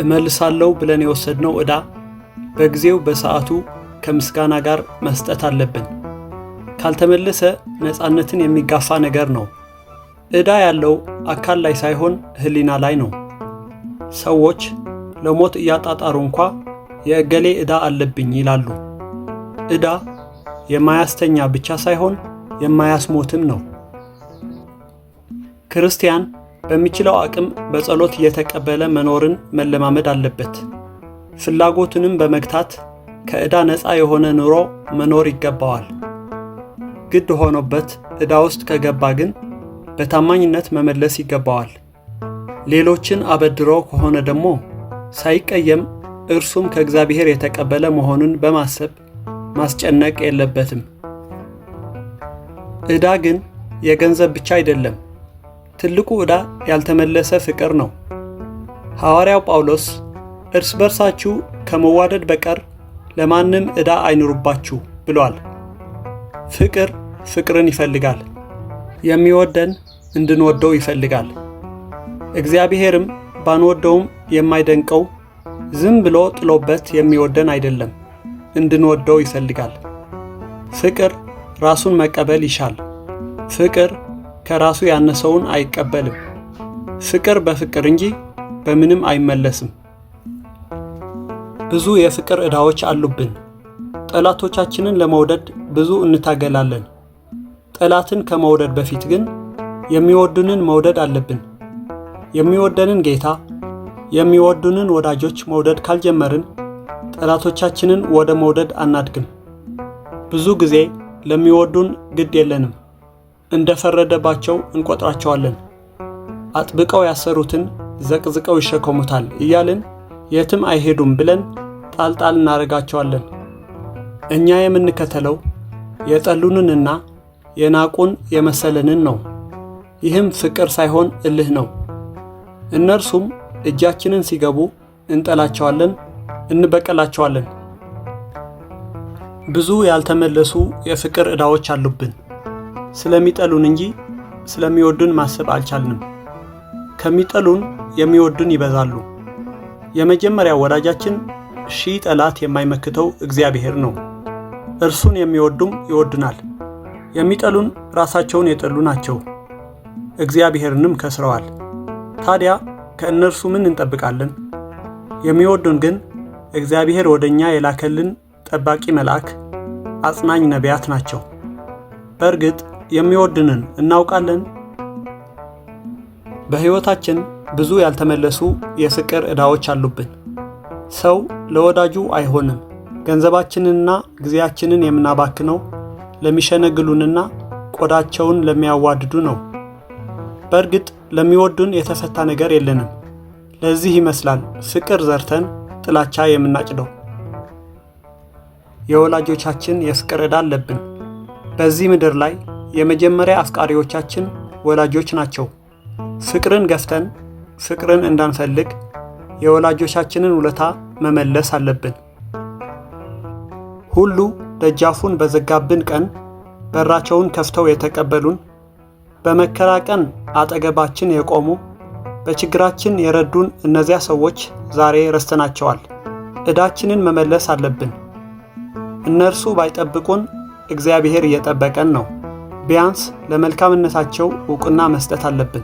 እመልሳለሁ ብለን የወሰድነው ዕዳ በጊዜው በሰዓቱ ከምስጋና ጋር መስጠት አለብን። ካልተመለሰ ነፃነትን የሚጋፋ ነገር ነው። ዕዳ ያለው አካል ላይ ሳይሆን ሕሊና ላይ ነው። ሰዎች ለሞት እያጣጣሩ እንኳ የእገሌ ዕዳ አለብኝ ይላሉ። ዕዳ የማያስተኛ ብቻ ሳይሆን የማያስሞትም ነው። ክርስቲያን በሚችለው አቅም በጸሎት እየተቀበለ መኖርን መለማመድ አለበት። ፍላጎቱንም በመግታት ከዕዳ ነፃ የሆነ ኑሮ መኖር ይገባዋል። ግድ ሆኖበት ዕዳ ውስጥ ከገባ ግን በታማኝነት መመለስ ይገባዋል። ሌሎችን አበድሮ ከሆነ ደግሞ ሳይቀየም እርሱም ከእግዚአብሔር የተቀበለ መሆኑን በማሰብ ማስጨነቅ የለበትም። ዕዳ ግን የገንዘብ ብቻ አይደለም። ትልቁ ዕዳ ያልተመለሰ ፍቅር ነው። ሐዋርያው ጳውሎስ እርስ በርሳችሁ ከመዋደድ በቀር ለማንም ዕዳ አይኑርባችሁ ብሏል። ፍቅር ፍቅርን ይፈልጋል። የሚወደን እንድንወደው ይፈልጋል። እግዚአብሔርም ባንወደውም የማይደንቀው ዝም ብሎ ጥሎበት የሚወደን አይደለም፣ እንድንወደው ይፈልጋል። ፍቅር ራሱን መቀበል ይሻል። ፍቅር ከራሱ ያነሰውን አይቀበልም። ፍቅር በፍቅር እንጂ በምንም አይመለስም። ብዙ የፍቅር ዕዳዎች አሉብን። ጠላቶቻችንን ለመውደድ ብዙ እንታገላለን። ጠላትን ከመውደድ በፊት ግን የሚወዱንን መውደድ አለብን። የሚወደንን ጌታ፣ የሚወዱንን ወዳጆች መውደድ ካልጀመርን ጠላቶቻችንን ወደ መውደድ አናድግም። ብዙ ጊዜ ለሚወዱን ግድ የለንም። እንደፈረደባቸው እንቆጥራቸዋለን። አጥብቀው ያሰሩትን ዘቅዝቀው ይሸከሙታል እያልን የትም አይሄዱም ብለን ጣልጣል እናረጋቸዋለን። እኛ የምንከተለው የጠሉንንና የናቁን የመሰለንን ነው። ይህም ፍቅር ሳይሆን እልህ ነው። እነርሱም እጃችንን ሲገቡ እንጠላቸዋለን፣ እንበቀላቸዋለን። ብዙ ያልተመለሱ የፍቅር ዕዳዎች አሉብን። ስለሚጠሉን እንጂ ስለሚወዱን ማሰብ አልቻልንም። ከሚጠሉን የሚወዱን ይበዛሉ። የመጀመሪያው ወዳጃችን ሺህ ጠላት የማይመክተው እግዚአብሔር ነው። እርሱን የሚወዱም ይወዱናል። የሚጠሉን ራሳቸውን የጠሉ ናቸው፣ እግዚአብሔርንም ከስረዋል። ታዲያ ከእነርሱ ምን እንጠብቃለን? የሚወዱን ግን እግዚአብሔር ወደኛ የላከልን ጠባቂ መልአክ፣ አጽናኝ ነቢያት ናቸው። በእርግጥ የሚወዱንን እናውቃለን። በሕይወታችን ብዙ ያልተመለሱ የፍቅር ዕዳዎች አሉብን። ሰው ለወዳጁ አይሆንም። ገንዘባችንንና ጊዜያችንን የምናባክነው ለሚሸነግሉንና ቆዳቸውን ለሚያዋድዱ ነው። በእርግጥ ለሚወዱን የተፈታ ነገር የለንም። ለዚህ ይመስላል ፍቅር ዘርተን ጥላቻ የምናጭደው። የወላጆቻችን የፍቅር ዕዳ አለብን። በዚህ ምድር ላይ የመጀመሪያ አፍቃሪዎቻችን ወላጆች ናቸው። ፍቅርን ገፍተን ፍቅርን እንዳንፈልግ የወላጆቻችንን ውለታ መመለስ አለብን። ሁሉ ደጃፉን በዘጋብን ቀን በራቸውን ከፍተው የተቀበሉን፣ በመከራ ቀን አጠገባችን የቆሙ፣ በችግራችን የረዱን እነዚያ ሰዎች ዛሬ ረስተናቸዋል። ዕዳችንን መመለስ አለብን። እነርሱ ባይጠብቁን እግዚአብሔር እየጠበቀን ነው። ቢያንስ ለመልካምነታቸው ዕውቅና መስጠት አለብን።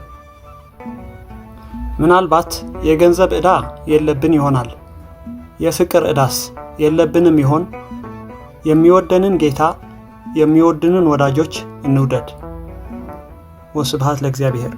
ምናልባት የገንዘብ ዕዳ የለብን ይሆናል። የፍቅር ዕዳስ የለብንም ይሆን? የሚወደንን ጌታ፣ የሚወዱንን ወዳጆች እንውደድ። ወስብሐት ለእግዚአብሔር።